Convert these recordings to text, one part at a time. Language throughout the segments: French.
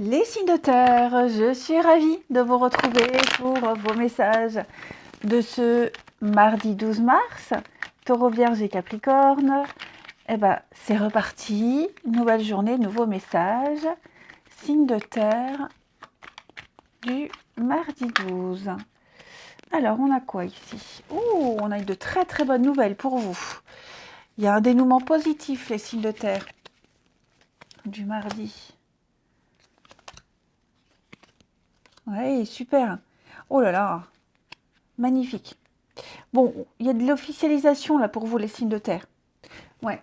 Les signes de terre, je suis ravie de vous retrouver pour vos messages de ce mardi 12 mars. Taureau, Vierge et Capricorne. Eh ben, c'est reparti. Nouvelle journée, nouveau message. Signe de terre du mardi 12. Alors, on a quoi ici? Oh, on a de très très bonnes nouvelles pour vous. Il y a un dénouement positif, les signes de terre du mardi. Ouais, super. Oh là là, magnifique. Bon, il y a de l'officialisation là pour vous, les signes de terre. Ouais,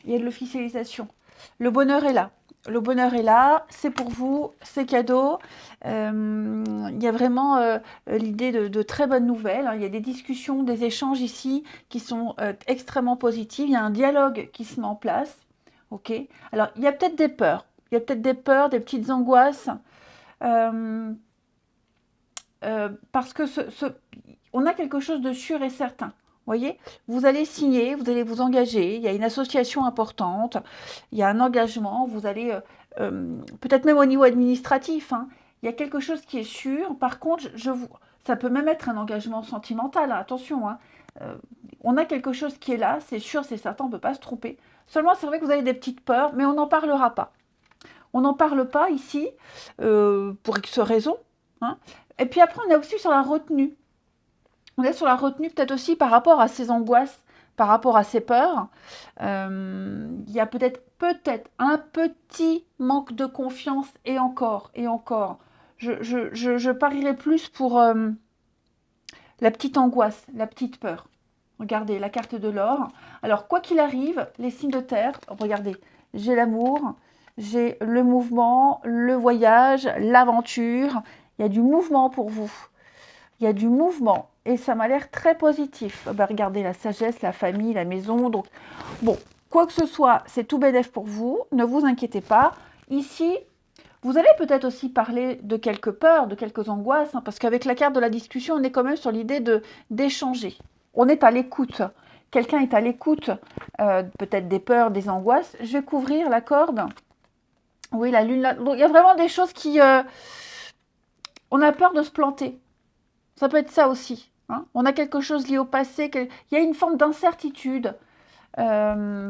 il y a de l'officialisation. Le bonheur est là. Le bonheur est là, c'est pour vous, c'est cadeau. Il y a vraiment l'idée de très bonnes nouvelles. Il y a des discussions, des échanges ici qui sont extrêmement positifs. Il y a un dialogue qui se met en place. Ok. Alors, il y a peut-être des peurs. Il y a peut-être des peurs, des petites angoisses. Parce que on a quelque chose de sûr et certain. Vous voyez, vous allez signer, vous allez vous engager, il y a une association importante, il y a un engagement, vous allez, peut-être même au niveau administratif, hein, il y a quelque chose qui est sûr. Par contre, ça peut même être un engagement sentimental, hein, attention. Hein. On a quelque chose qui est là, c'est sûr, c'est certain, on ne peut pas se tromper. Seulement, c'est vrai que vous avez des petites peurs, mais on n'en parlera pas. On n'en parle pas ici, pour X raisons. Hein. Et puis après, on est aussi sur la retenue. On est sur la retenue peut-être aussi par rapport à ces angoisses, par rapport à ces peurs. Il y a peut-être un petit manque de confiance et encore, et encore. Je parierais plus pour la petite angoisse, la petite peur. Regardez, la carte de l'or. Alors, quoi qu'il arrive, les signes de terre, regardez, j'ai l'amour, j'ai le mouvement, le voyage, l'aventure. Il y a du mouvement pour vous. Il y a du mouvement et ça m'a l'air très positif. Ben, regardez la sagesse, la famille, la maison. Donc, bon, quoi que ce soit, c'est tout bénef pour vous. Ne vous inquiétez pas. Ici, vous allez peut-être aussi parler de quelques peurs, de quelques angoisses, hein, parce qu'avec la carte de la discussion, on est quand même sur l'idée d'échanger. On est à l'écoute. Quelqu'un est à l'écoute, peut-être des peurs, des angoisses. Je vais couvrir la corde. Oui, la lune. Donc, il y a vraiment des choses qui... on a peur de se planter. Ça peut être ça aussi. Hein. On a quelque chose lié au passé. Il y a une forme d'incertitude. Pas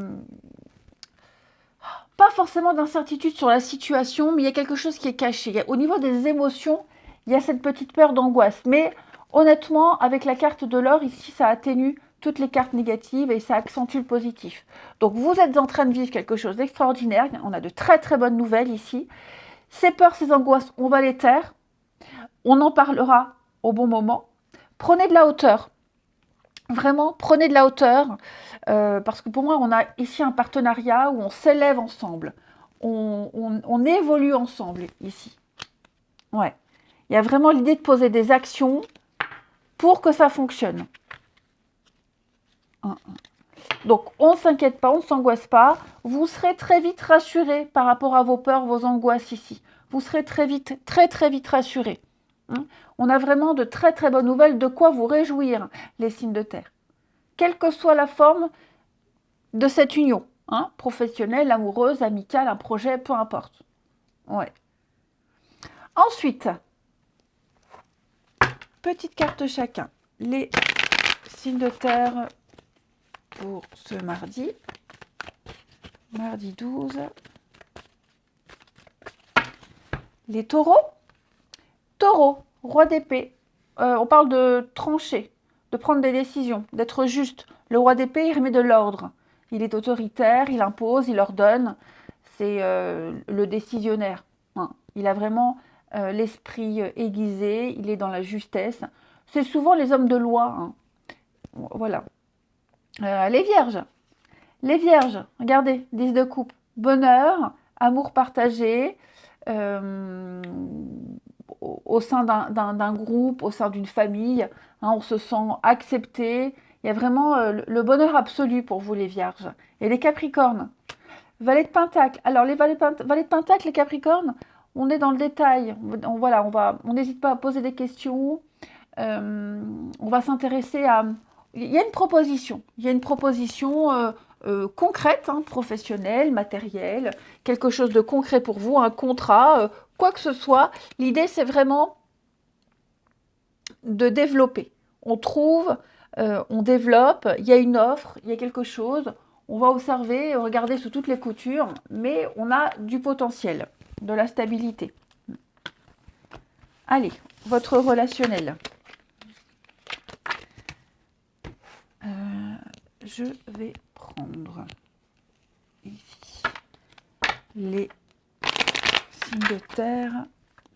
forcément d'incertitude sur la situation, mais il y a quelque chose qui est caché. Au niveau des émotions, il y a cette petite peur d'angoisse. Mais honnêtement, avec la carte de l'or, ici, ça atténue toutes les cartes négatives et ça accentue le positif. Donc, vous êtes en train de vivre quelque chose d'extraordinaire. On a de très, très bonnes nouvelles ici. Ces peurs, ces angoisses, on va les taire. On en parlera au bon moment. Prenez de la hauteur. Vraiment, prenez de la hauteur. Parce que pour moi, on a ici un partenariat où on s'élève ensemble. On évolue ensemble ici. Ouais. Il y a vraiment l'idée de poser des actions pour que ça fonctionne. Donc, on ne s'inquiète pas, on ne s'angoisse pas. Vous serez très vite rassuré par rapport à vos peurs, vos angoisses ici. Vous serez très vite, très très vite rassuré. On a vraiment de très très bonnes nouvelles, de quoi vous réjouir, les signes de terre. Quelle que soit la forme de cette union, hein, professionnelle, amoureuse, amicale, un projet, peu importe. Ouais. Ensuite, petite carte chacun. Les signes de terre pour ce mardi. Mardi 12. Les taureaux. Taureau, roi d'épée. On parle de trancher, de prendre des décisions, d'être juste. Le roi d'épée, il remet de l'ordre. Il est autoritaire, il impose, il ordonne. C'est le décisionnaire. Hein. Il a vraiment l'esprit aiguisé, il est dans la justesse. C'est souvent les hommes de loi. Hein. Voilà. Les vierges. Les vierges, regardez, 10 de coupe. Bonheur, amour partagé, au sein d'un groupe, au sein d'une famille. Hein, on se sent accepté. Il y a vraiment le bonheur absolu pour vous, les vierges. Et les capricornes. Valet de Pentacle. Alors, les valets de Pentacle, les Capricornes, on est dans le détail. On n'hésite pas à poser des questions. On va s'intéresser à... Il y a une proposition. Il y a une proposition concrète, hein, professionnelle, matérielle, quelque chose de concret pour vous, un contrat quoi que ce soit. L'idée, c'est vraiment de développer. On trouve, on développe, il y a une offre, il y a quelque chose. On va observer, regarder sous toutes les coutures, mais on a du potentiel, de la stabilité. Allez, votre relationnel. Je vais prendre ici les signes de terre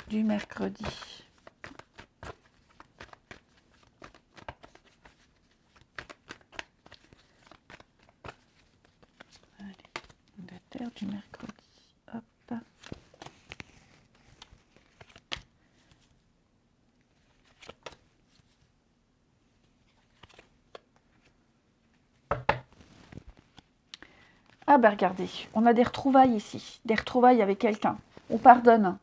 du mercredi. Allez, signes de terre du mercredi. Hop. Ah ben regardez, on a des retrouvailles ici, des retrouvailles avec quelqu'un. On pardonne.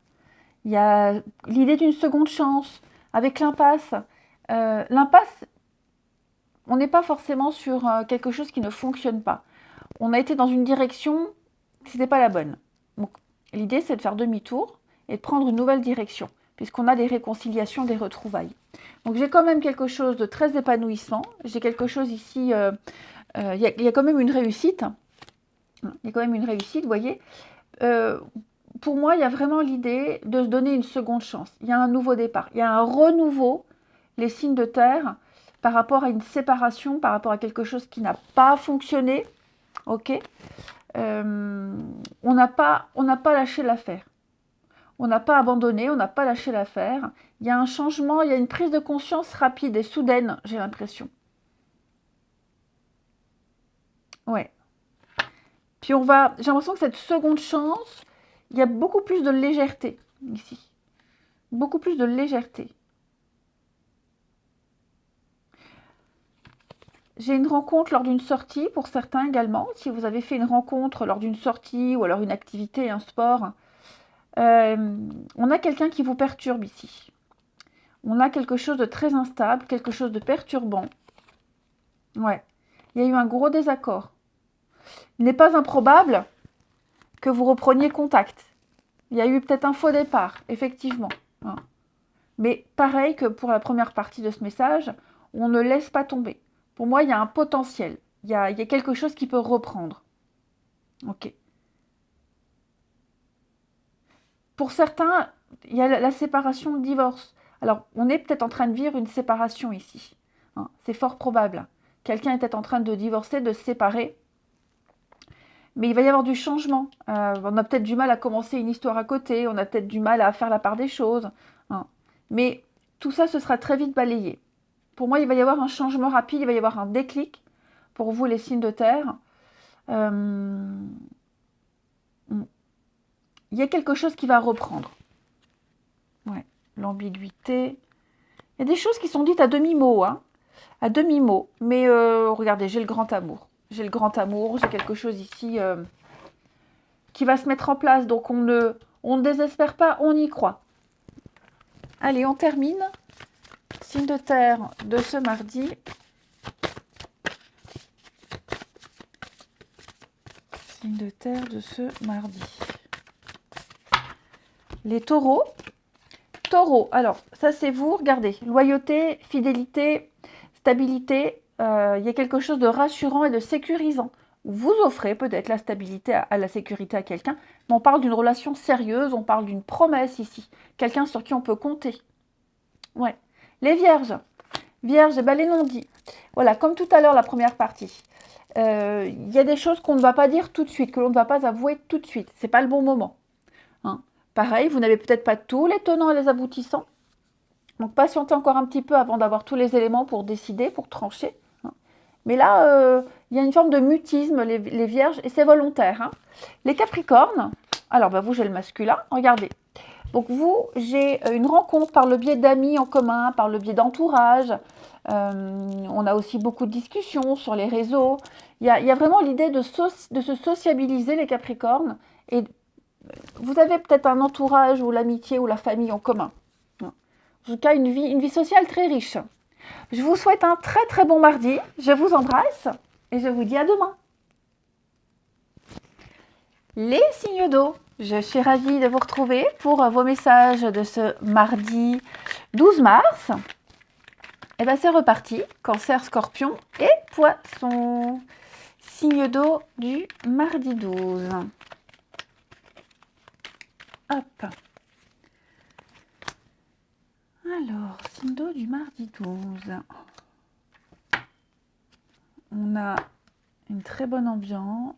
Il y a l'idée d'une seconde chance avec l'impasse. L'impasse, on n'est pas forcément sur quelque chose qui ne fonctionne pas. On a été dans une direction, ce n'était pas la bonne. Donc l'idée, c'est de faire demi-tour et de prendre une nouvelle direction, puisqu'on a des réconciliations, des retrouvailles. Donc j'ai quand même quelque chose de très épanouissant. J'ai quelque chose ici, il y a quand même une réussite. Il y a quand même une réussite, vous voyez. Pour moi, il y a vraiment l'idée de se donner une seconde chance. Il y a un nouveau départ, il y a un renouveau, les signes de terre, par rapport à une séparation, par rapport à quelque chose qui n'a pas fonctionné. Ok, on n'a pas lâché l'affaire. On n'a pas abandonné, on n'a pas lâché l'affaire. Il y a un changement, il y a une prise de conscience rapide et soudaine, j'ai l'impression. Ouais. Puis j'ai l'impression que cette seconde chance, il y a beaucoup plus de légèreté ici. Beaucoup plus de légèreté. J'ai une rencontre lors d'une sortie, pour certains également. Si vous avez fait une rencontre lors d'une sortie ou alors une activité, un sport, on a quelqu'un qui vous perturbe ici. On a quelque chose de très instable, quelque chose de perturbant. Ouais, il y a eu un gros désaccord. Il n'est pas improbable que vous repreniez contact. Il y a eu peut-être un faux départ, effectivement. Mais pareil que pour la première partie de ce message, on ne laisse pas tomber. Pour moi, il y a un potentiel. Il y a quelque chose qui peut reprendre. Ok. Pour certains, il y a la séparation, le divorce. Alors, on est peut-être en train de vivre une séparation ici. C'est fort probable. Quelqu'un est peut-être en train de divorcer, de se séparer. Mais il va y avoir du changement. On a peut-être du mal à commencer une histoire à côté. On a peut-être du mal à faire la part des choses. Mais tout ça, ce sera très vite balayé. Pour moi, il va y avoir un changement rapide. Il va y avoir un déclic pour vous, les signes de terre. Il y a quelque chose qui va reprendre. Ouais, l'ambiguïté. Il y a des choses qui sont dites à demi-mot. À demi-mot. Mais regardez, j'ai le grand amour. J'ai le grand amour. J'ai quelque chose ici qui va se mettre en place. Donc, on ne désespère pas, on y croit. Allez, on termine. Signe de terre de ce mardi. Signe de terre de ce mardi. Les taureaux. Taureau, alors ça c'est vous, regardez, loyauté, fidélité, stabilité, il y a quelque chose de rassurant et de sécurisant. Vous offrez peut-être la stabilité à la sécurité à quelqu'un, mais on parle d'une relation sérieuse, on parle d'une promesse ici, quelqu'un sur qui on peut compter. Ouais. Les vierges, vierges, et ben les non-dits. Voilà, comme tout à l'heure la première partie. Il y a des choses qu'on ne va pas dire tout de suite, que l'on ne va pas avouer tout de suite. C'est pas le bon moment. Pareil, vous n'avez peut-être pas tous les tenants et les aboutissants. Donc, patientez encore un petit peu avant d'avoir tous les éléments pour décider, pour trancher. Mais là, il y a une forme de mutisme, les vierges, et c'est volontaire. Les capricornes, alors vous, j'ai le masculin, regardez. Donc vous, j'ai une rencontre par le biais d'amis en commun, par le biais d'entourage. On a aussi beaucoup de discussions sur les réseaux. Il y a vraiment l'idée de se sociabiliser, les capricornes, et vous avez peut-être un entourage ou l'amitié ou la famille en commun. En tout cas, une vie sociale très riche. Je vous souhaite un très très bon mardi. Je vous embrasse et je vous dis à demain. Les signes d'eau. Je suis ravie de vous retrouver pour vos messages de ce mardi 12 mars. Et bien c'est reparti, Cancer, Scorpion et Poisson. Signe d'eau du mardi 12. Hop. Alors, signe d'eau du mardi 12. On a une très bonne ambiance.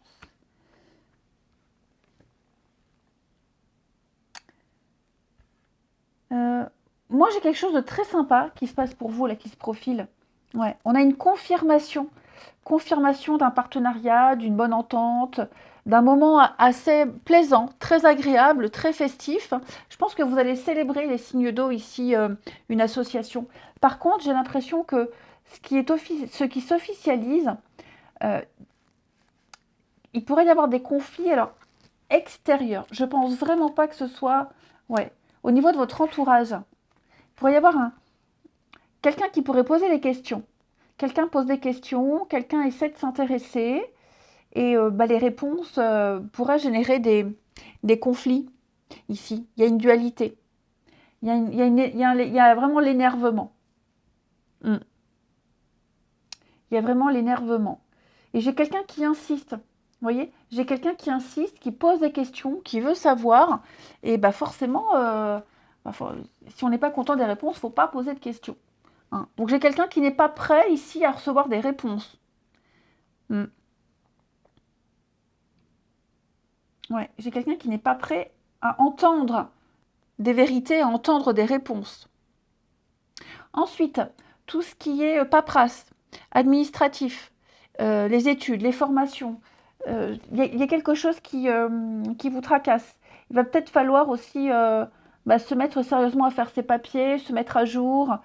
Moi, j'ai quelque chose de très sympa qui se passe pour vous, là, qui se profile. Ouais, on a une confirmation. Confirmation d'un partenariat, d'une bonne entente, d'un moment assez plaisant, très agréable, très festif. Je pense que vous allez célébrer les signes d'eau ici, une association. Par contre, j'ai l'impression que ce qui s'officialise, euh, il pourrait y avoir des conflits alors extérieurs. Je pense vraiment pas que ce soit, ouais, au niveau de votre entourage. Il pourrait y avoir quelqu'un qui pourrait poser les questions. Quelqu'un pose des questions, quelqu'un essaie de s'intéresser et les réponses pourraient générer des conflits ici. Il y a une dualité. Il y a vraiment l'énervement. Il y a vraiment l'énervement. Et j'ai quelqu'un qui insiste. Vous voyez, j'ai quelqu'un qui insiste, qui pose des questions, qui veut savoir. Et forcément, si on n'est pas content des réponses, il ne faut pas poser de questions. Donc j'ai quelqu'un qui n'est pas prêt ici à recevoir des réponses. Ouais, j'ai quelqu'un qui n'est pas prêt à entendre des vérités, à entendre des réponses. Ensuite, tout ce qui est paperasse, administratif, les études, les formations, il y a quelque chose qui vous tracasse. Il va peut-être falloir aussi se mettre sérieusement à faire ses papiers, se mettre à jour,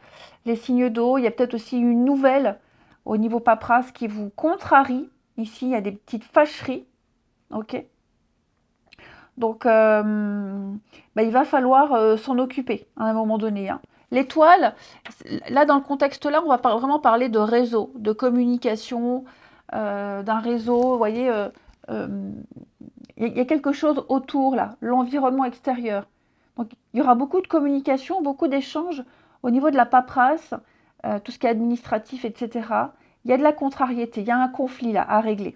les signes d'eau. Il y a peut-être aussi une nouvelle au niveau paperasse qui vous contrarie. Ici, il y a des petites fâcheries. Ok. Donc, il va falloir s'en occuper à un moment donné. L'étoile, là, dans le contexte-là, on va vraiment parler de réseau, de communication, d'un réseau. Vous voyez, il y a quelque chose autour, là, l'environnement extérieur. Donc, il y aura beaucoup de communication, beaucoup d'échanges au niveau de la paperasse, tout ce qui est administratif, etc. Il y a de la contrariété, il y a un conflit, là, à régler.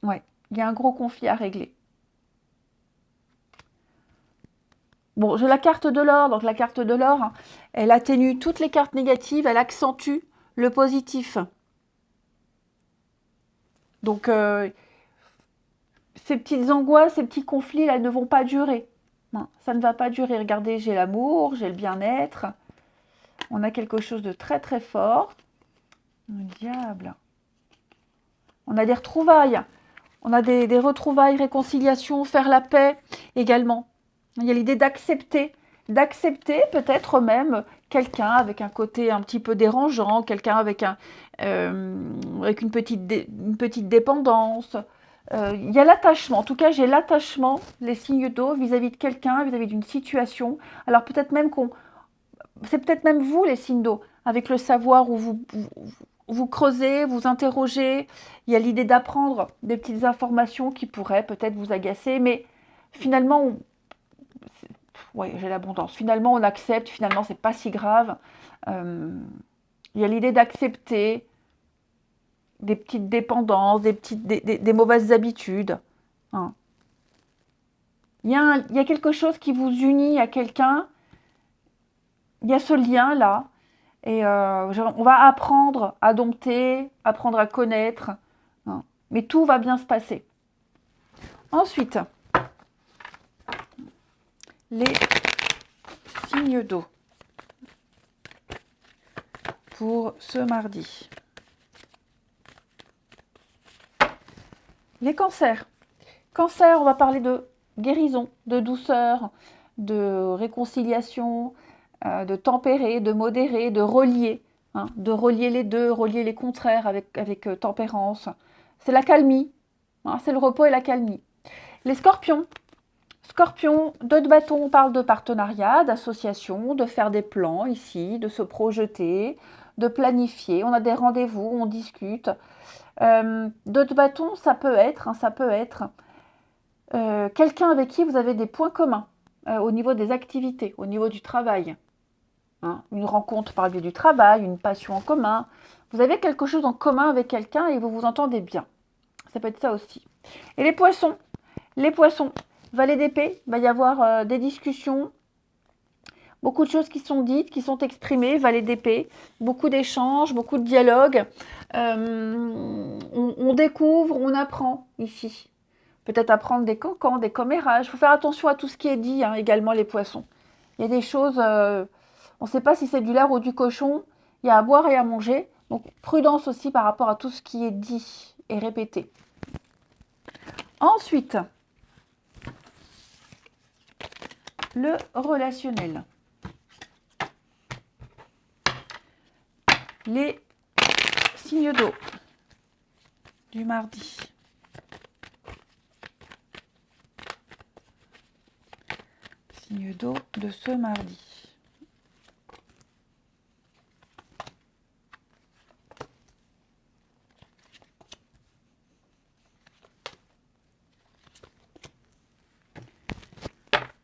Ouais, il y a un gros conflit à régler. Bon, j'ai la carte de l'or, donc la carte de l'or, elle atténue toutes les cartes négatives, elle accentue le positif. Donc, ces petites angoisses, ces petits conflits, là, ne vont pas durer. Non, ça ne va pas durer. Regardez, j'ai l'amour, j'ai le bien-être. On a quelque chose de très, très fort. Le diable. On a des retrouvailles. On a des retrouvailles, réconciliation, faire la paix également. Il y a l'idée d'accepter peut-être même quelqu'un avec un côté un petit peu dérangeant, quelqu'un avec une petite dépendance. Il y a l'attachement. En tout cas, j'ai l'attachement, les signes d'eau vis-à-vis de quelqu'un, vis-à-vis d'une situation. Alors peut-être même c'est peut-être même vous les signes d'eau, avec le savoir où vous creusez, vous interrogez. Il y a l'idée d'apprendre des petites informations qui pourraient peut-être vous agacer, mais finalement, oui, j'ai l'abondance. Finalement, on accepte. Finalement, c'est pas si grave. Il y a l'idée d'accepter des petites dépendances, des mauvaises habitudes. Il y a quelque chose qui vous unit à quelqu'un. Il y a ce lien-là. Et on va apprendre à dompter, apprendre à connaître. Mais tout va bien se passer. Ensuite, les signes d'eau pour ce mardi. Les cancers. Cancer, on va parler de guérison, de douceur, de réconciliation, de tempérer, de modérer, de relier. De relier les deux, relier les contraires avec tempérance. C'est la calmie. C'est le repos et la calmie. Les scorpions. Scorpion, 2 de bâton, on parle de partenariat, d'association, de faire des plans ici, de se projeter, de planifier. On a des rendez-vous, on discute. 2 de bâton, ça peut être quelqu'un avec qui vous avez des points communs au niveau des activités, au niveau du travail. Hein, une rencontre par le biais du travail, une passion en commun. Vous avez quelque chose en commun avec quelqu'un et vous vous entendez bien. Ça peut être ça aussi. Et les poissons, valet d'épée, il va y avoir des discussions, beaucoup de choses qui sont dites, qui sont exprimées, valet d'épée, beaucoup d'échanges, beaucoup de dialogues. On découvre, on apprend ici. Peut-être apprendre des cancans, des commérages. Il faut faire attention à tout ce qui est dit, hein, également les poissons. Il y a des choses, on ne sait pas si c'est du lard ou du cochon. Il y a à boire et à manger. Donc prudence aussi par rapport à tout ce qui est dit et répété. Ensuite, le relationnel. Les signes d'eau du mardi. Signes d'eau de ce mardi.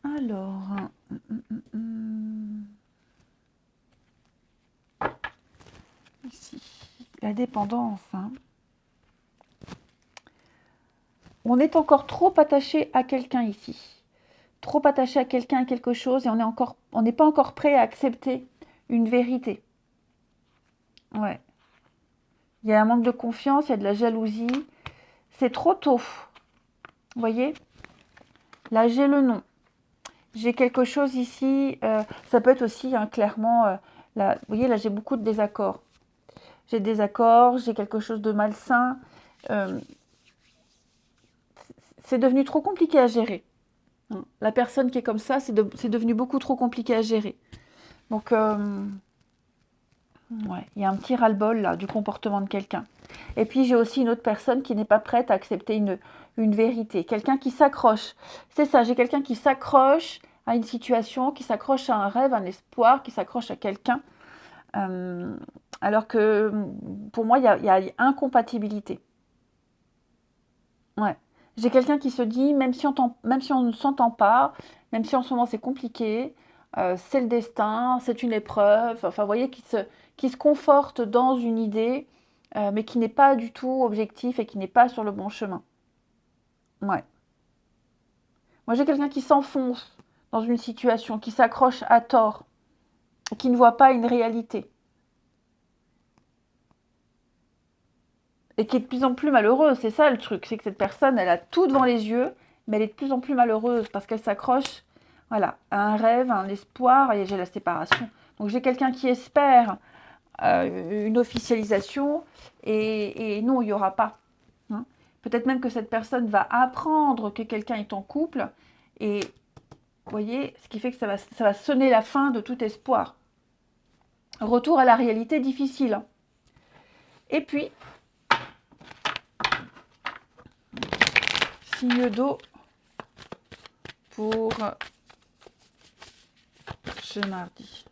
Alors, ici, la dépendance. Hein. On est encore trop attaché à quelqu'un ici. Trop attaché à quelqu'un, à quelque chose, et on n'est pas encore prêt à accepter une vérité. Ouais. Il y a un manque de confiance, il y a de la jalousie. C'est trop tôt. Vous voyez? Là, j'ai le nom. J'ai quelque chose ici. Ça peut être aussi, hein, clairement, là, vous voyez, là, j'ai beaucoup de désaccords. J'ai des désaccords, j'ai quelque chose de malsain. C'est devenu trop compliqué à gérer. La personne qui est comme ça, c'est devenu beaucoup trop compliqué à gérer. Donc, ouais, il y a un petit ras-le-bol là du comportement de quelqu'un. Et puis j'ai aussi une autre personne qui n'est pas prête à accepter une vérité. Quelqu'un qui s'accroche. C'est ça, j'ai quelqu'un qui s'accroche à une situation, qui s'accroche à un rêve, un espoir, qui s'accroche à quelqu'un. Alors que pour moi, il y a incompatibilité. Ouais. J'ai quelqu'un qui se dit, même si on ne s'entend pas, même si en ce moment c'est compliqué, c'est le destin, c'est une épreuve, enfin vous voyez, qui se conforte dans une idée, mais qui n'est pas du tout objectif et qui n'est pas sur le bon chemin. Ouais. Moi j'ai quelqu'un qui s'enfonce dans une situation, qui s'accroche à tort, qui ne voit pas une réalité. Et qui est de plus en plus malheureuse, c'est ça le truc, c'est que cette personne, elle a tout devant les yeux, mais elle est de plus en plus malheureuse parce qu'elle s'accroche, voilà, à un rêve, à un espoir, et j'ai la séparation. Donc j'ai quelqu'un qui espère une officialisation, et non, il n'y aura pas. Hein. Peut-être même que cette personne va apprendre que quelqu'un est en couple, et vous voyez, ce qui fait que ça va sonner la fin de tout espoir. Retour à la réalité difficile. Hein. Et puis, signe d'eau pour ce mardi.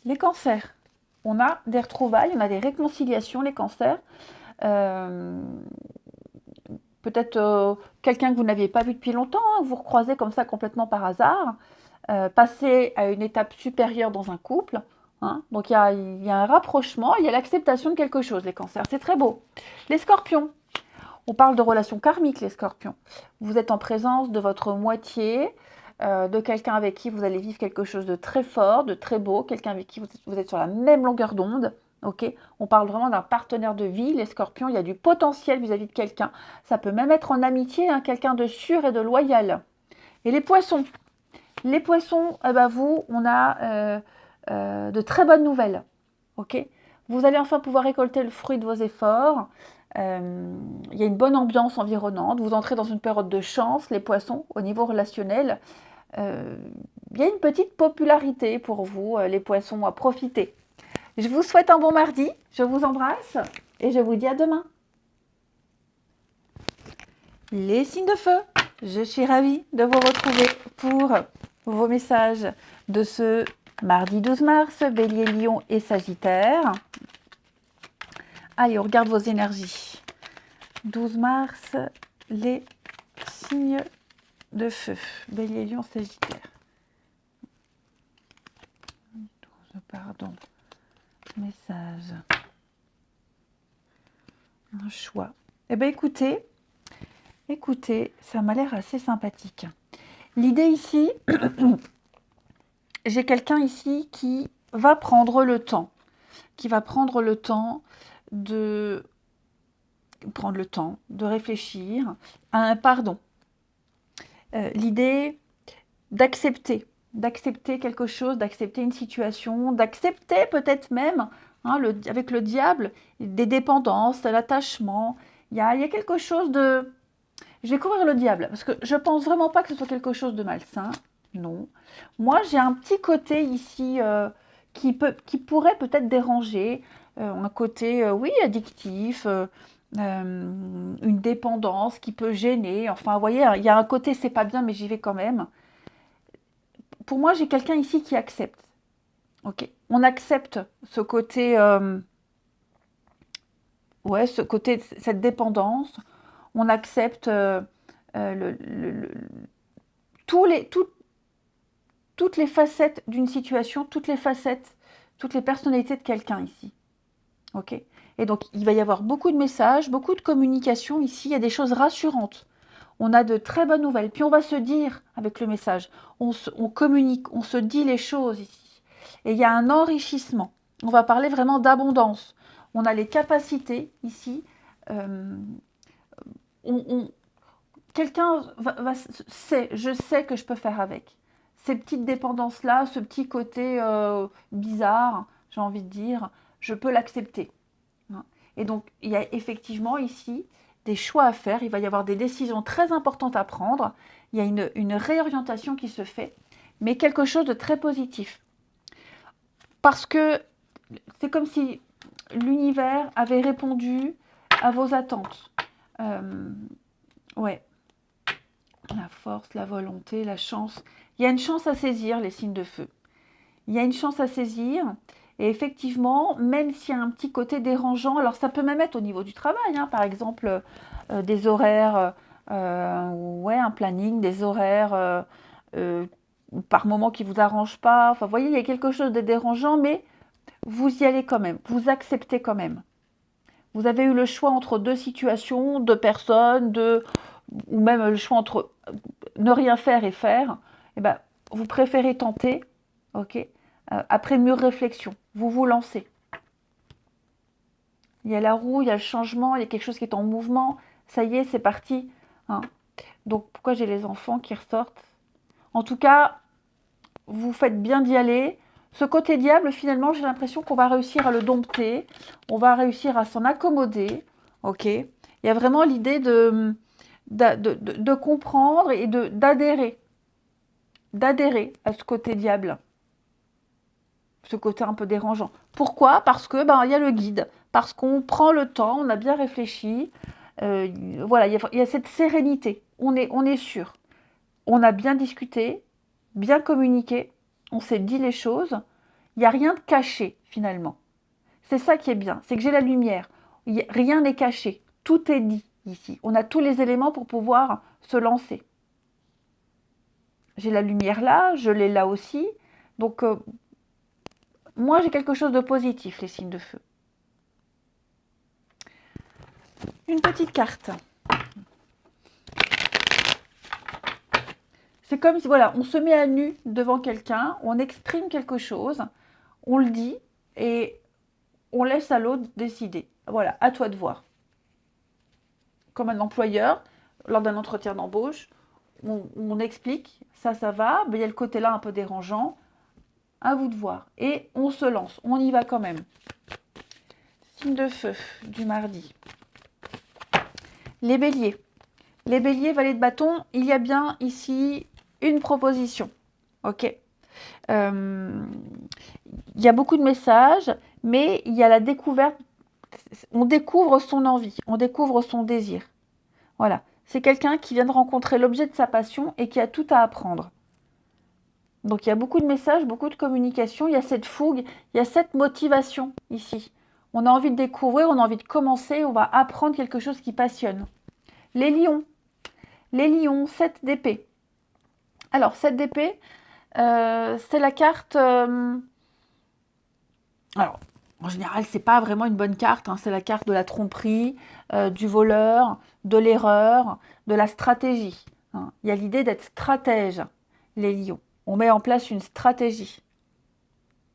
Les cancers. On a des retrouvailles, on a des réconciliations, les cancers. Peut-être quelqu'un que vous n'aviez pas vu depuis longtemps, hein, vous recroisez comme ça complètement par hasard. Passer à une étape supérieure dans un couple. Hein. Donc il y a un rapprochement, il y a l'acceptation de quelque chose, les cancers. C'est très beau. Les scorpions. On parle de relations karmiques, les scorpions. Vous êtes en présence de votre moitié, de quelqu'un avec qui vous allez vivre quelque chose de très fort, de très beau, quelqu'un avec qui vous êtes sur la même longueur d'onde. Okay, on parle vraiment d'un partenaire de vie, les scorpions, il y a du potentiel vis-à-vis de quelqu'un. Ça peut même être en amitié, hein, quelqu'un de sûr et de loyal. Et les poissons, eh ben vous, on a de très bonnes nouvelles. Okay, vous allez enfin pouvoir récolter le fruit de vos efforts. Il y a une bonne ambiance environnante. Vous entrez dans une période de chance, les poissons, au niveau relationnel. Il y a une petite popularité pour vous, les poissons, à profiter. Je vous souhaite un bon mardi, je vous embrasse et je vous dis à demain. Les signes de feu, je suis ravie de vous retrouver pour vos messages de ce Mardi 12 mars, Bélier, Lion et Sagittaire. Allez, on regarde vos énergies. 12 mars, les signes de feu. Bélier, Lion, Sagittaire. 12, pardon. Message. Un choix. Eh bien, écoutez, ça m'a l'air assez sympathique. L'idée ici, j'ai quelqu'un ici qui va prendre le temps, de réfléchir à un pardon. L'idée d'accepter quelque chose, d'accepter une situation, d'accepter peut-être même, avec le diable, des dépendances, de l'attachement. Il y a quelque chose de... Je vais couvrir le diable, parce que je pense vraiment pas que ce soit quelque chose de malsain. Non. Moi, j'ai un petit côté ici qui pourrait peut-être déranger. Un côté, oui, addictif, une dépendance qui peut gêner. Enfin, vous voyez, il y a un côté, c'est pas bien, mais j'y vais quand même. Pour moi, j'ai quelqu'un ici qui accepte. Ok. On accepte ce côté, cette dépendance. On accepte toutes les facettes d'une situation, toutes les personnalités de quelqu'un ici. Ok. Et donc, il va y avoir beaucoup de messages, beaucoup de communication ici. Il y a des choses rassurantes. On a de très bonnes nouvelles. Puis on va se dire avec le message, on communique, on se dit les choses ici. Et il y a un enrichissement. On va parler vraiment d'abondance. On a les capacités ici. Quelqu'un je sais que je peux faire avec. Ces petites dépendances-là, ce petit côté bizarre, j'ai envie de dire, je peux l'accepter. Et donc, il y a effectivement ici des choix à faire. Il va y avoir des décisions très importantes à prendre. Il y a une réorientation qui se fait, mais quelque chose de très positif. Parce que c'est comme si l'univers avait répondu à vos attentes. Ouais. La force, la volonté, la chance. Il y a une chance à saisir, les signes de feu. Il y a une chance à saisir. Et effectivement, même s'il y a un petit côté dérangeant, alors ça peut même être au niveau du travail, par exemple des horaires, un planning, des horaires par moment qui ne vous arrangent pas. Enfin, vous voyez, il y a quelque chose de dérangeant, mais vous y allez quand même, vous acceptez quand même. Vous avez eu le choix entre deux situations, deux personnes, ou même le choix entre ne rien faire et faire. Eh ben, vous préférez tenter, ok, après mûre réflexion, vous vous lancez. Il y a la roue, il y a le changement, il y a quelque chose qui est en mouvement. Ça y est, c'est parti. Donc, pourquoi j'ai les enfants qui ressortent? En tout cas, vous faites bien d'y aller. Ce côté diable, finalement, j'ai l'impression qu'on va réussir à le dompter. On va réussir à s'en accommoder. Ok. Il y a vraiment l'idée de comprendre et d'adhérer. D'adhérer à ce côté diable. Ce côté un peu dérangeant. Pourquoi? Parce que il y a le guide. Parce qu'on prend le temps, on a bien réfléchi. Voilà, il y a cette sérénité. On est sûr. On a bien discuté, bien communiqué. On s'est dit les choses. Il n'y a rien de caché, finalement. C'est ça qui est bien. C'est que j'ai la lumière. Rien n'est caché. Tout est dit ici. On a tous les éléments pour pouvoir se lancer. J'ai la lumière là, je l'ai là aussi. Donc, moi, j'ai quelque chose de positif, les signes de feu. Une petite carte. C'est comme si, voilà, on se met à nu devant quelqu'un, on exprime quelque chose, on le dit et on laisse à l'autre décider. Voilà, à toi de voir. Comme un employeur, lors d'un entretien d'embauche, on explique, ça va, mais il y a le côté là un peu dérangeant, à vous de voir. Et on se lance, on y va quand même. Signe de feu du mardi. Les béliers. Les béliers, valet de bâton, il y a bien ici une proposition. Ok. Il y a beaucoup de messages, mais il y a la découverte. On découvre son envie, on découvre son désir. Voilà. C'est quelqu'un qui vient de rencontrer l'objet de sa passion et qui a tout à apprendre. Donc il y a beaucoup de messages, beaucoup de communication, il y a cette fougue, il y a cette motivation ici. On a envie de découvrir, on a envie de commencer, on va apprendre quelque chose qui passionne. Les lions, 7 d'épée. Alors 7 d'épée, c'est la carte... alors, en général, c'est pas vraiment une bonne carte, hein, c'est la carte de la tromperie, du voleur, de l'erreur, de la stratégie, hein. Il y a l'idée d'être stratège, les lions. On met en place une stratégie.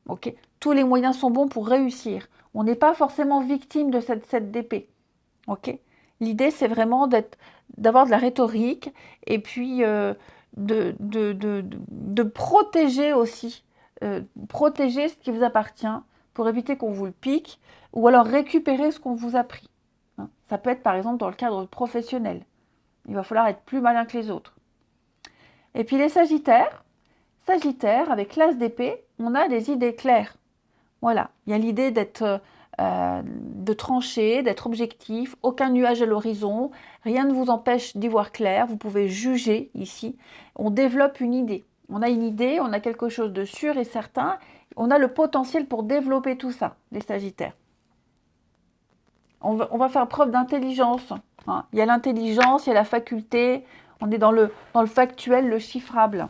Ok, tous les moyens sont bons pour réussir. On n'est pas forcément victime de cette 7 d'épée. Ok, l'idée, c'est vraiment d'avoir de la rhétorique et puis de protéger aussi, protéger ce qui vous appartient pour éviter qu'on vous le pique ou alors récupérer ce qu'on vous a pris, hein. Ça peut être par exemple dans le cadre professionnel. Il va falloir être plus malin que les autres. Et puis les sagittaires, avec l'as d'épée, on a des idées claires. Voilà, il y a l'idée de trancher, d'être objectif, aucun nuage à l'horizon, rien ne vous empêche d'y voir clair, vous pouvez juger ici. On développe une idée. On a une idée, on a quelque chose de sûr et certain, on a le potentiel pour développer tout ça, les sagittaires. On va faire preuve d'intelligence, hein. Il y a l'intelligence, il y a la faculté, on est dans le factuel, le chiffrable.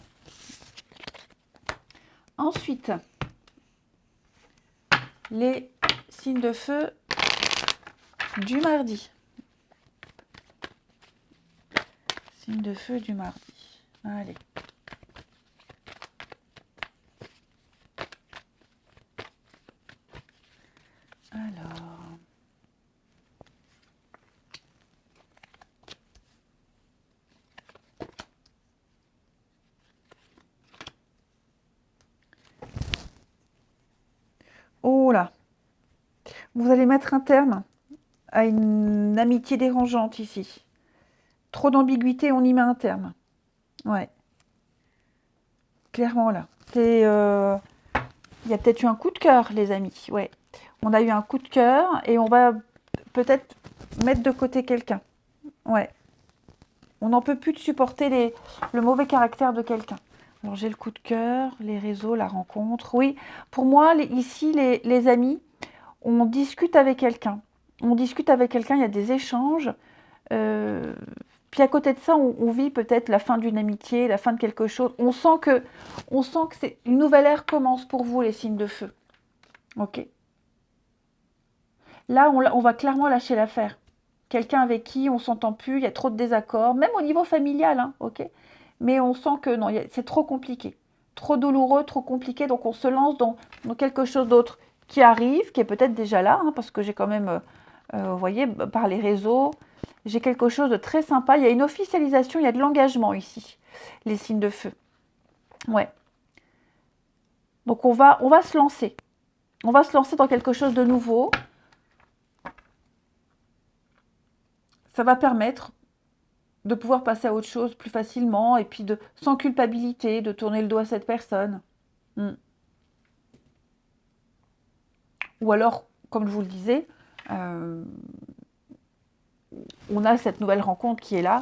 Ensuite, les signes de feu du mardi. Signe de feu du mardi. Allez. Alors. Oh là. Vous allez mettre un terme à une amitié dérangeante ici. Trop d'ambiguïté, on y met un terme. Ouais. Clairement là. Il y a peut-être eu un coup de cœur, les amis. Ouais. On a eu un coup de cœur et on va peut-être mettre de côté quelqu'un. Ouais. On n'en peut plus de supporter le mauvais caractère de quelqu'un. Alors j'ai le coup de cœur, les réseaux, la rencontre. Oui, pour moi, ici, les amis, on discute avec quelqu'un. On discute avec quelqu'un, il y a des échanges. Puis à côté de ça, on vit peut-être la fin d'une amitié, la fin de quelque chose. On sent que c'est une nouvelle ère commence pour vous, les signes de feu. Ok. Là, on va clairement lâcher l'affaire. Quelqu'un avec qui on s'entend plus, il y a trop de désaccords, même au niveau familial, hein, ok. Mais on sent que non, c'est trop compliqué, trop douloureux, trop compliqué, donc on se lance dans quelque chose d'autre qui arrive, qui est peut-être déjà là, hein, parce que j'ai quand même, vous voyez, par les réseaux, j'ai quelque chose de très sympa. Il y a une officialisation, il y a de l'engagement ici, les signes de feu. Ouais. Donc on va se lancer. On va se lancer dans quelque chose de nouveau. Ça va permettre de pouvoir passer à autre chose plus facilement et puis sans culpabilité, de tourner le dos à cette personne. Ou alors, comme je vous le disais, on a cette nouvelle rencontre qui est là,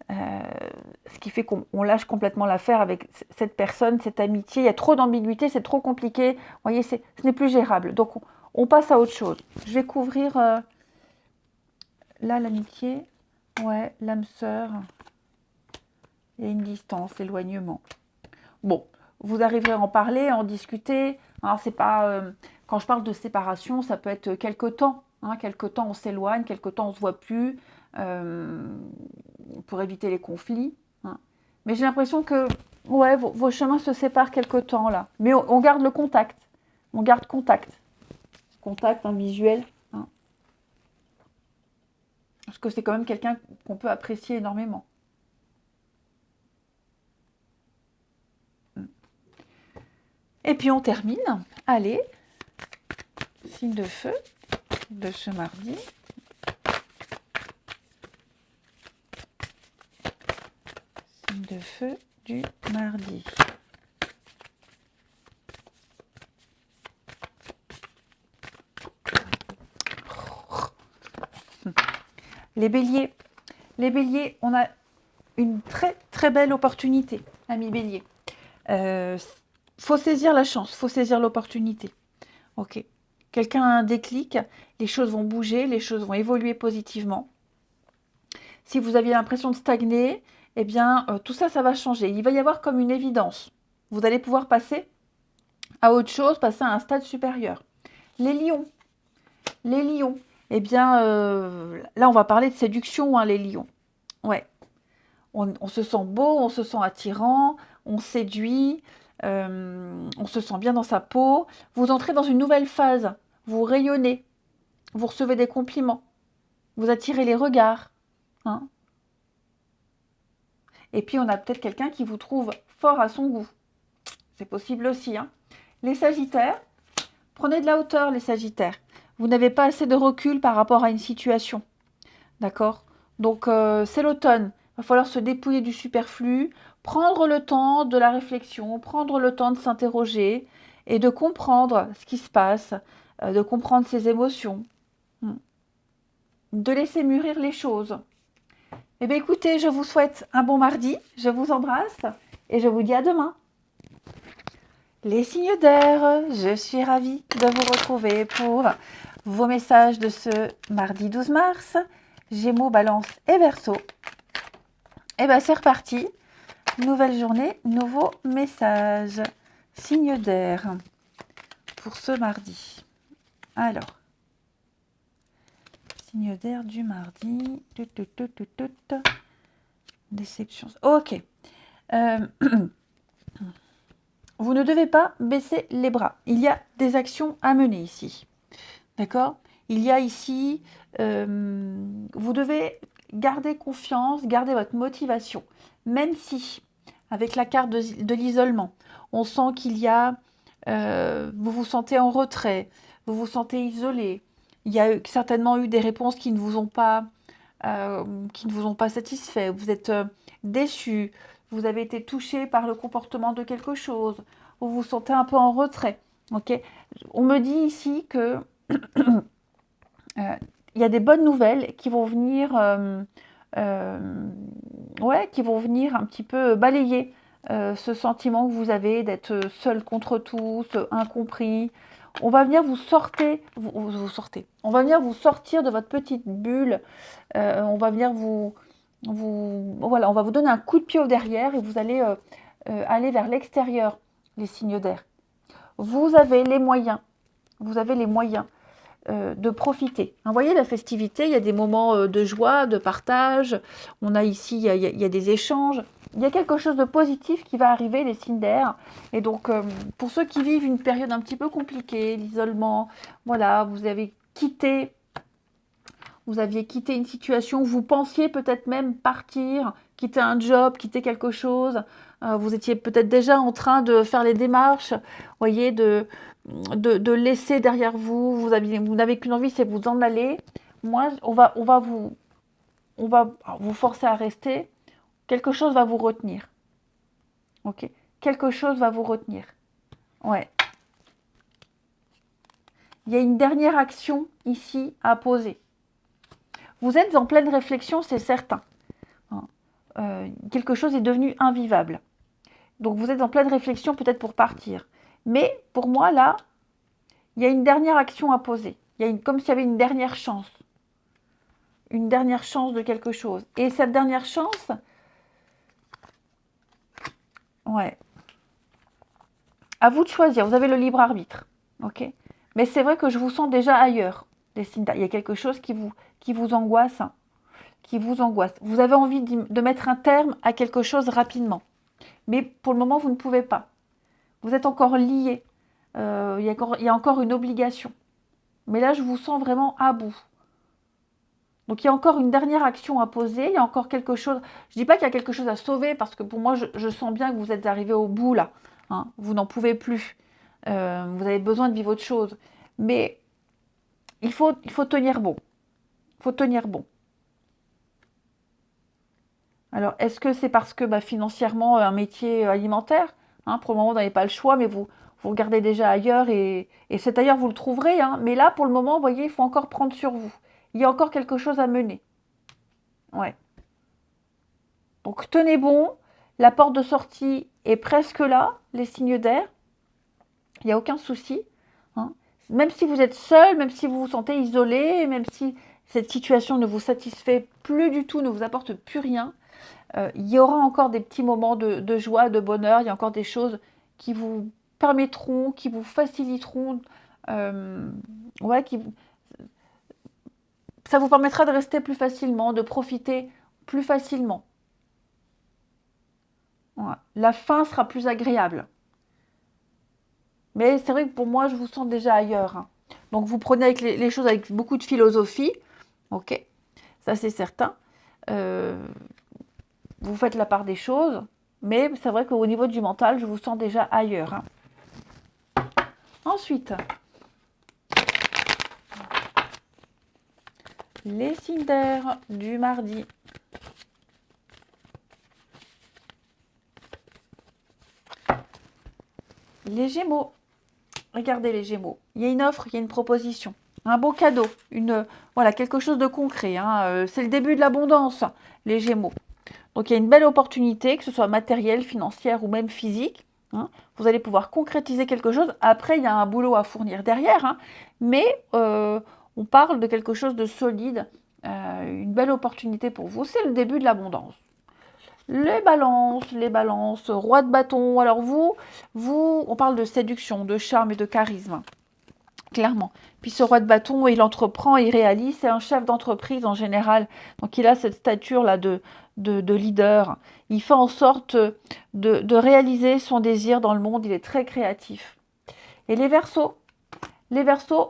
ce qui fait qu'on lâche complètement l'affaire avec cette personne, cette amitié. Il y a trop d'ambiguïté, c'est trop compliqué. Vous voyez, ce n'est plus gérable. Donc, on passe à autre chose. Je vais couvrir là l'amitié. Ouais, l'âme sœur. Il y a une distance, l'éloignement. Bon, vous arriverez à en parler, à en discuter. Alors, c'est pas... quand je parle de séparation, ça peut être quelque temps. Hein, quelque temps, on s'éloigne, quelque temps, on ne se voit plus. Pour éviter les conflits. Hein. Mais j'ai l'impression que ouais, vos chemins se séparent quelque temps, là. Mais on garde le contact. On garde contact. Contact, un visuel. Hein. Parce que c'est quand même quelqu'un qu'on peut apprécier énormément. Et puis on termine. Allez, signe de feu de ce mardi. Signe de feu du mardi. Les béliers. Les béliers, on a une très très belle opportunité, amis béliers. Euh, faut saisir la chance, faut saisir l'opportunité. Ok. Quelqu'un a un déclic, les choses vont bouger, les choses vont évoluer positivement. Si vous aviez l'impression de stagner, eh bien, tout ça, ça va changer. Il va y avoir comme une évidence. Vous allez pouvoir passer à autre chose, passer à un stade supérieur. Les lions, les lions. Eh bien, là, on va parler de séduction, hein, les lions. Ouais. On se sent beau, on se sent attirant, on séduit, on se sent bien dans sa peau. Vous entrez dans une nouvelle phase. Vous rayonnez, vous recevez des compliments, vous attirez les regards, hein. Et puis, on a peut-être quelqu'un qui vous trouve fort à son goût. C'est possible aussi, hein. Les Sagittaires, prenez de la hauteur, les Sagittaires. Vous n'avez pas assez de recul par rapport à une situation. D'accord? Donc, c'est l'automne. Il va falloir se dépouiller du superflu, prendre le temps de la réflexion, prendre le temps de s'interroger et de comprendre ce qui se passe, de comprendre ses émotions, de laisser mûrir les choses. Eh bien, écoutez, je vous souhaite un bon mardi, je vous embrasse et je vous dis à demain. Les signes d'air, je suis ravie de vous retrouver pour vos messages de ce mardi 12 mars. Gémeaux, Balance et Verseau. Et bien c'est reparti. Nouvelle journée, nouveau message. Signe d'air pour ce mardi. Alors, signe d'air du mardi. Déception. Ok. Vous ne devez pas baisser les bras. Il y a des actions à mener ici. D'accord? Il y a ici, vous devez garder confiance, garder votre motivation. Même si, avec la carte de l'isolement, on sent qu'il y a, vous vous sentez en retrait, vous vous sentez isolé. Il y a certainement eu des réponses qui ne vous ont pas, satisfait. Vous êtes déçu, vous avez été touché par le comportement de quelque chose, vous vous sentez un peu en retrait. Ok? On me dit ici que il y a des bonnes nouvelles qui vont venir, qui vont venir un petit peu balayer ce sentiment que vous avez d'être seul contre tous, incompris. On va venir vous sortir, On va venir vous sortir de votre petite bulle. On va venir voilà, on va vous donner un coup de pied au derrière et vous allez aller vers l'extérieur, les signes d'air. Vous avez les moyens. Vous avez les moyens de profiter. Vous voyez, la festivité, il y a des moments de joie, de partage. On a ici, il y a des échanges. Il y a quelque chose de positif qui va arriver, les signes d'air. Et donc, pour ceux qui vivent une période un petit peu compliquée, l'isolement, voilà, vous aviez quitté une situation où vous pensiez peut-être même partir, quitter un job, quitter quelque chose. Vous étiez peut-être déjà en train de faire les démarches, voyez, de laisser derrière vous. Vous n'avez qu'une envie, c'est vous en aller. Moi, on va vous forcer à rester. Quelque chose va vous retenir. Ok. Quelque chose va vous retenir. Ouais. Il y a une dernière action ici à poser. Vous êtes en pleine réflexion, c'est certain. Quelque chose est devenu invivable. Donc vous êtes en pleine réflexion peut-être pour partir. Mais pour moi, là, il y a une dernière action à poser. Comme s'il y avait une dernière chance. Une dernière chance de quelque chose. Et cette dernière chance, ouais, à vous de choisir. Vous avez le libre arbitre. Ok. Mais c'est vrai que je vous sens déjà ailleurs. Il y a quelque chose qui vous angoisse. Qui vous angoisse. Vous avez envie de mettre un terme à quelque chose rapidement. Mais pour le moment, vous ne pouvez pas. Vous êtes encore lié. Il y a encore une obligation. Mais là, je vous sens vraiment à bout. Donc, il y a encore une dernière action à poser. Il y a encore quelque chose. Je ne dis pas qu'il y a quelque chose à sauver parce que pour moi, je sens bien que vous êtes arrivé au bout là. Hein. Vous n'en pouvez plus. Vous avez besoin de vivre autre chose. Mais il faut tenir bon. Il faut tenir bon. Alors, est-ce que c'est parce que financièrement, un métier alimentaire, hein, pour le moment, vous n'avez pas le choix, mais vous regardez déjà ailleurs et cet ailleurs, vous le trouverez. Hein, mais là, pour le moment, vous voyez, il faut encore prendre sur vous. Il y a encore quelque chose à mener. Ouais. Donc, tenez bon. La porte de sortie est presque là, les signes d'air. Il n'y a aucun souci. Hein. Même si vous êtes seul, même si vous vous sentez isolé, même si cette situation ne vous satisfait plus du tout, ne vous apporte plus rien, il y aura encore des petits moments de joie, de bonheur. Il y a encore des choses qui vous permettront, qui vous faciliteront, ouais, ça vous permettra de rester plus facilement, de profiter plus facilement. Ouais. La fin sera plus agréable. Mais c'est vrai que pour moi, je vous sens déjà ailleurs. Hein. Donc vous prenez avec les choses avec beaucoup de philosophie. Ok, ça c'est certain. Euh, vous faites la part des choses. Mais c'est vrai qu'au niveau du mental, je vous sens déjà ailleurs. Hein. Ensuite, les signes d'air du mardi. Les Gémeaux. Regardez les Gémeaux. Il y a une offre, il y a une proposition. Un beau cadeau. Voilà, quelque chose de concret. Hein. C'est le début de l'abondance, les Gémeaux. Donc il y a une belle opportunité, que ce soit matérielle, financière ou même physique. Hein. Vous allez pouvoir concrétiser quelque chose. Après, il y a un boulot à fournir derrière. Hein. Mais on parle de quelque chose de solide. Une belle opportunité pour vous. C'est le début de l'abondance. Les balances, roi de bâton. Alors on parle de séduction, de charme et de charisme, clairement. Puis ce roi de bâton, il entreprend, il réalise, c'est un chef d'entreprise en général. Donc il a cette stature-là de leader. Il fait en sorte de réaliser son désir dans le monde, il est très créatif. Et les Verseaux,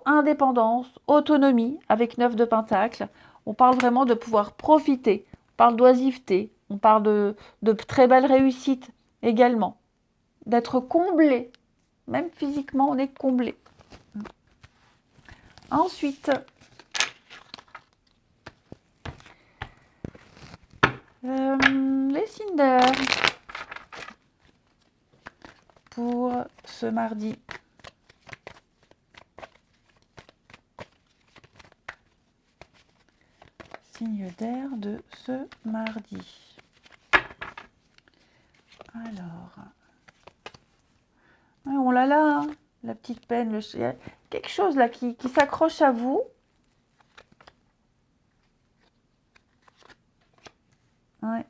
indépendance, autonomie, avec 9 de pentacle. On parle vraiment de pouvoir profiter, on parle d'oisiveté, on parle de très belles réussites également, d'être comblé, même physiquement on est comblé. Ensuite, les signes d'air pour ce mardi. Signe d'air de ce mardi. Alors, on l'a là, hein, la petite peine, il y a quelque chose là qui s'accroche à vous. Ouais.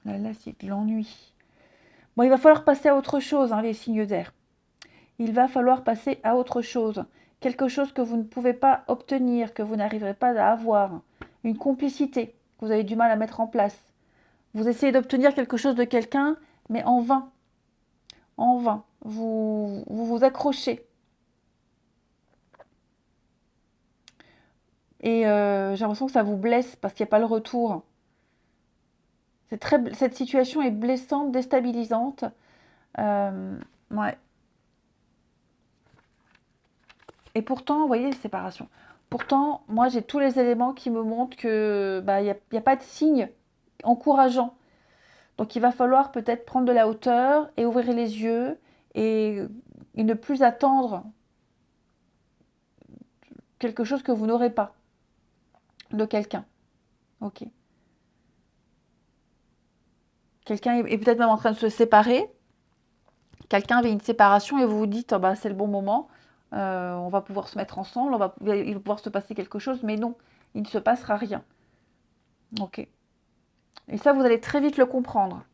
La lassitude, l'ennui. Bon, il va falloir passer à autre chose, hein, les signes d'air. Il va falloir passer à autre chose. Quelque chose que vous ne pouvez pas obtenir, que vous n'arriverez pas à avoir. Une complicité que vous avez du mal à mettre en place. Vous essayez d'obtenir quelque chose de quelqu'un, mais en vain. En vain. Vous accrochez. Et j'ai l'impression que ça vous blesse parce qu'il n'y a pas le retour. Cette situation est blessante, déstabilisante. Ouais. Et pourtant, vous voyez, séparation. Pourtant, moi, j'ai tous les éléments qui me montrent que y a pas de signe encourageant. Donc, il va falloir peut-être prendre de la hauteur et ouvrir les yeux et ne plus attendre quelque chose que vous n'aurez pas de quelqu'un. Ok. Quelqu'un est peut-être même en train de se séparer. Quelqu'un avait une séparation et vous vous dites, oh, bah, c'est le bon moment, on va pouvoir se mettre ensemble, il va pouvoir se passer quelque chose, mais non, il ne se passera rien. Ok. Et ça, vous allez très vite le comprendre.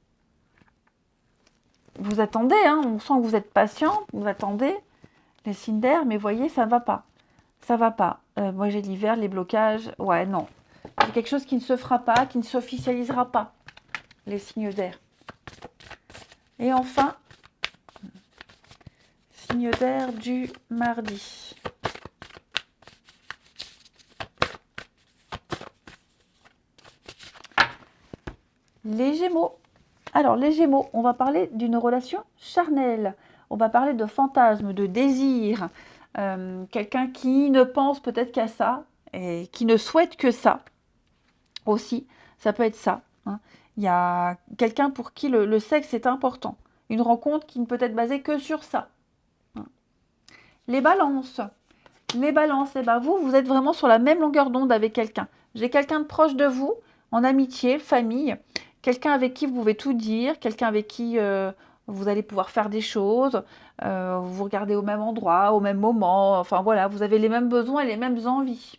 Vous attendez, hein, on sent que vous êtes patient, vous attendez les signes d'air, mais voyez, ça ne va pas. Ça va pas. Moi, j'ai l'hiver, les blocages. Ouais, non. C'est quelque chose qui ne se fera pas, qui ne s'officialisera pas, les signes d'air. Et enfin, signe d'air du mardi. Les Gémeaux. Alors, les Gémeaux, on va parler d'une relation charnelle. On va parler de fantasme, de désir. Quelqu'un qui ne pense peut-être qu'à ça et qui ne souhaite que ça aussi. Ça peut être ça. Hein. Il y a quelqu'un pour qui le sexe est important. Une rencontre qui ne peut être basée que sur ça. Hein. Les balances. Les balances, eh ben vous, vous êtes vraiment sur la même longueur d'onde avec quelqu'un. J'ai quelqu'un de proche de vous, en amitié, famille, quelqu'un avec qui vous pouvez tout dire, quelqu'un avec qui vous allez pouvoir faire des choses, vous regardez au même endroit, au même moment, enfin voilà, vous avez les mêmes besoins et les mêmes envies.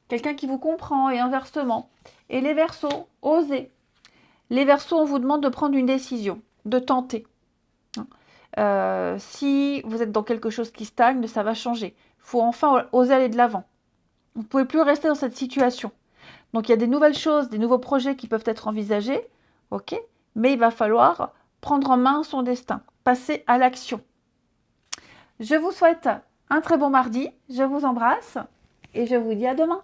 Quelqu'un qui vous comprend et inversement. Et les Verseaux, osez. Les Verseaux, on vous demande de prendre une décision, de tenter. Si vous êtes dans quelque chose qui stagne, ça va changer. Il faut enfin oser aller de l'avant. Vous ne pouvez plus rester dans cette situation. Donc il y a des nouvelles choses, des nouveaux projets qui peuvent être envisagés, ok, mais il va falloir prendre en main son destin, passer à l'action. Je vous souhaite un très bon mardi, je vous embrasse et je vous dis à demain.